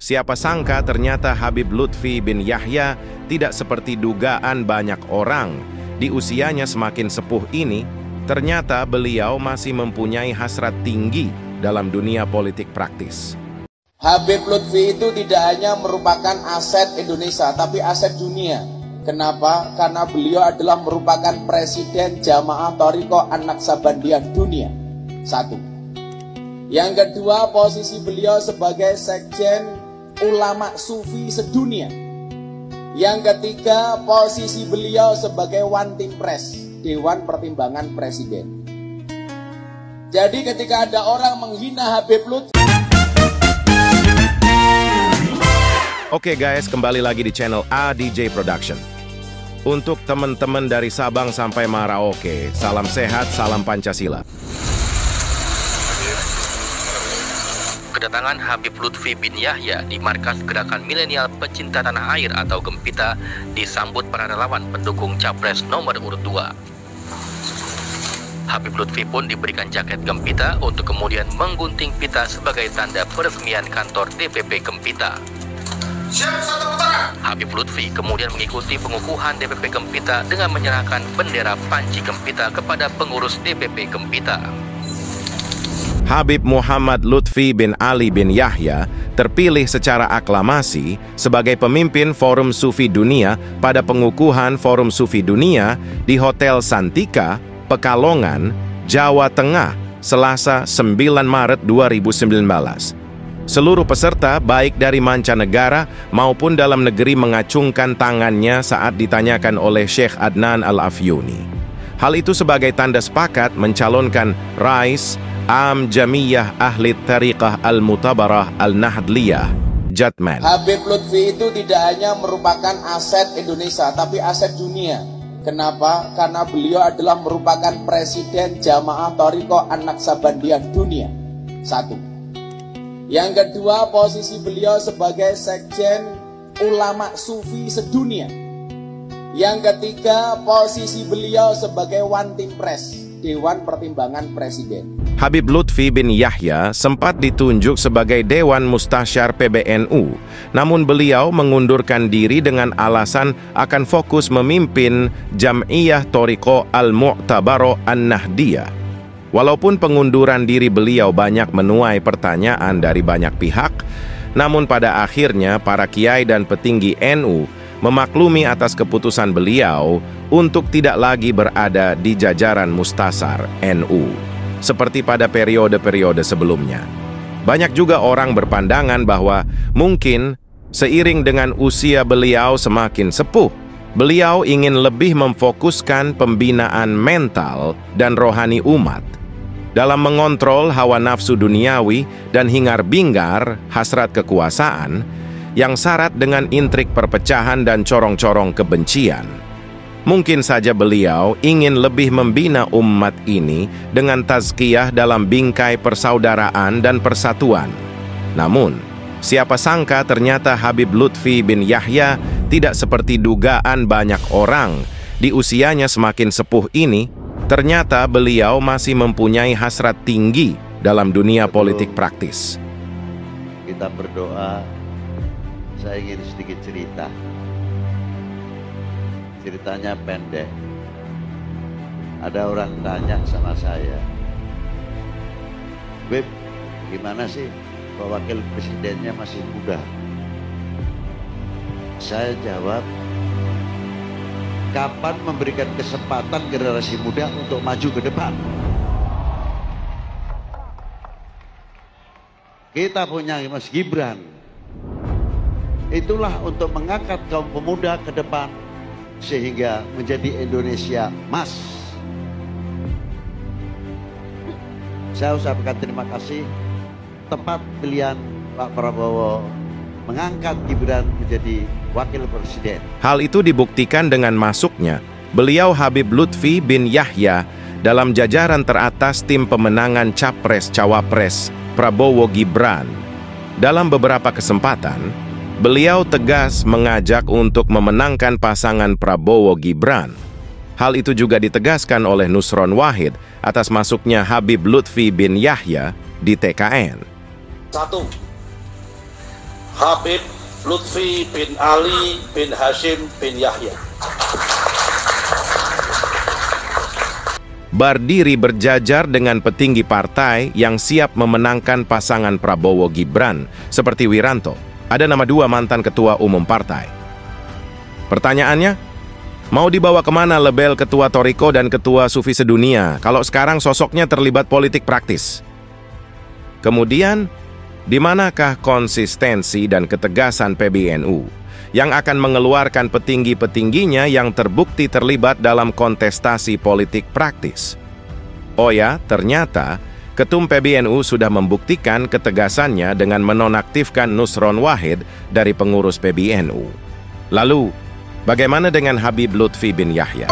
Siapa sangka ternyata Habib Lutfi bin Yahya tidak seperti dugaan banyak orang. Di usianya semakin sepuh ini, ternyata beliau masih mempunyai hasrat tinggi dalam dunia politik praktis. Habib Lutfi itu tidak hanya merupakan aset Indonesia, tapi aset dunia. Kenapa? Karena beliau adalah merupakan Presiden Jamaah Thariqah An-Naqsabandiyah dunia. Satu. Yang kedua, posisi beliau sebagai Sekjen Ulama Sufi sedunia. Yang ketiga, posisi beliau sebagai One Team Press, Dewan Pertimbangan Presiden. Jadi ketika ada orang menghina Habib Lutfi. Oke guys, kembali lagi di channel ADJ Production. Untuk teman-teman dari Sabang sampai Merauke, salam sehat, salam Pancasila. Kedatangan Habib Lutfi bin Yahya di Markas Gerakan Milenial Pecinta Tanah Air atau Gempita disambut para relawan pendukung Capres nomor urut 2. Habib Lutfi pun diberikan jaket Gempita untuk kemudian menggunting pita sebagai tanda peresmian kantor DPP Gempita. Habib Lutfi kemudian mengikuti pengukuhan DPP Gempita dengan menyerahkan bendera panci Gempita kepada pengurus DPP Gempita. Habib Muhammad Lutfi bin Ali bin Yahya terpilih secara aklamasi sebagai pemimpin Forum Sufi Dunia pada pengukuhan Forum Sufi Dunia di Hotel Santika, Pekalongan, Jawa Tengah, Selasa 9 Maret 2019. Seluruh peserta baik dari mancanegara maupun dalam negeri mengacungkan tangannya saat ditanyakan oleh Syekh Adnan Al-Afyuni. Hal itu sebagai tanda sepakat mencalonkan Rais Am Jamiyah Ahli Tariqah Al-Mutabarah Al-Nahdliyah, Jatman. Habib Lutfi itu tidak hanya merupakan aset Indonesia, tapi aset dunia. Kenapa? Karena beliau adalah merupakan Presiden Jamaah Thariqah An-Naqsabandiyah dunia. Satu. Yang kedua, posisi beliau sebagai Sekjen Ulama Sufi sedunia. Yang ketiga, posisi beliau sebagai One Team Press, Dewan Pertimbangan Presiden. Habib Lutfi bin Yahya sempat ditunjuk sebagai Dewan Mustasyar PBNU, namun beliau mengundurkan diri dengan alasan akan fokus memimpin Jam'iyah Thariqah Al-Mu'tabarah An-Nahdiyah. Walaupun pengunduran diri beliau banyak menuai pertanyaan dari banyak pihak, namun pada akhirnya para kiai dan petinggi NU memaklumi atas keputusan beliau untuk tidak lagi berada di jajaran Mustasar NU, seperti pada periode-periode sebelumnya. Banyak juga orang berpandangan bahwa mungkin seiring dengan usia beliau semakin sepuh, beliau ingin lebih memfokuskan pembinaan mental dan rohani umat dalam mengontrol hawa nafsu duniawi dan hingar-bingar hasrat kekuasaan yang syarat dengan intrik perpecahan dan corong-corong kebencian. Mungkin saja beliau ingin lebih membina umat ini dengan tazkiyah dalam bingkai persaudaraan dan persatuan. Namun, siapa sangka ternyata Habib Lutfi bin Yahya tidak seperti dugaan banyak orang. Di usianya semakin sepuh ini, ternyata beliau masih mempunyai hasrat tinggi dalam dunia politik praktis. Kita berdoa. Saya ingin sedikit cerita. Ceritanya pendek. Ada orang tanya sama saya, "Beb, gimana sih Pak Wakil Presidennya masih muda?" Saya jawab, kapan memberikan kesempatan generasi muda untuk maju ke depan? Kita punya Mas Gibran. Itulah untuk mengangkat kaum pemuda ke depan sehingga menjadi Indonesia emas. Saya ucapkan terima kasih. Tepat pilihan Pak Prabowo mengangkat Gibran menjadi wakil presiden. Hal itu dibuktikan dengan masuknya beliau Habib Lutfi bin Yahya dalam jajaran teratas tim pemenangan Capres-Cawapres Prabowo Gibran. Dalam beberapa kesempatan, beliau tegas mengajak untuk memenangkan pasangan Prabowo Gibran. Hal itu juga ditegaskan oleh Nusron Wahid atas masuknya Habib Lutfi bin Yahya di TKN. 1. Habib Lutfi bin Ali bin Hashim bin Yahya. Berdiri berjajar dengan petinggi partai yang siap memenangkan pasangan Prabowo Gibran, seperti Wiranto. Ada nama 2 mantan ketua umum partai. Pertanyaannya, mau dibawa kemana label ketua Toriko dan ketua Sufi sedunia kalau sekarang sosoknya terlibat politik praktis? Kemudian, di manakah konsistensi dan ketegasan PBNU yang akan mengeluarkan petinggi-petingginya yang terbukti terlibat dalam kontestasi politik praktis? Oh ya, ternyata Ketum PBNU sudah membuktikan ketegasannya dengan menonaktifkan Nusron Wahid dari pengurus PBNU. Lalu, bagaimana dengan Habib Lutfi bin Yahya?